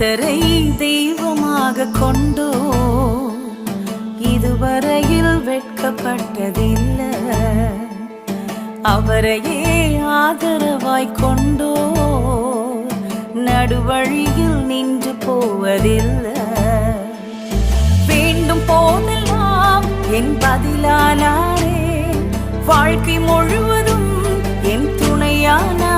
கர்த்தரை தெய்வமாக கொண்டோ இதுவரையில் வெட்கப்பட்டதில்லை. அவரையே ஆதரவாய் கொண்டோ நடுவழியில் நின்று போவதில்லை. வேண்டும் போதெல்லாம் என் பதிலானாரே, வாழ்க்கை முழுவதும் என் துணையான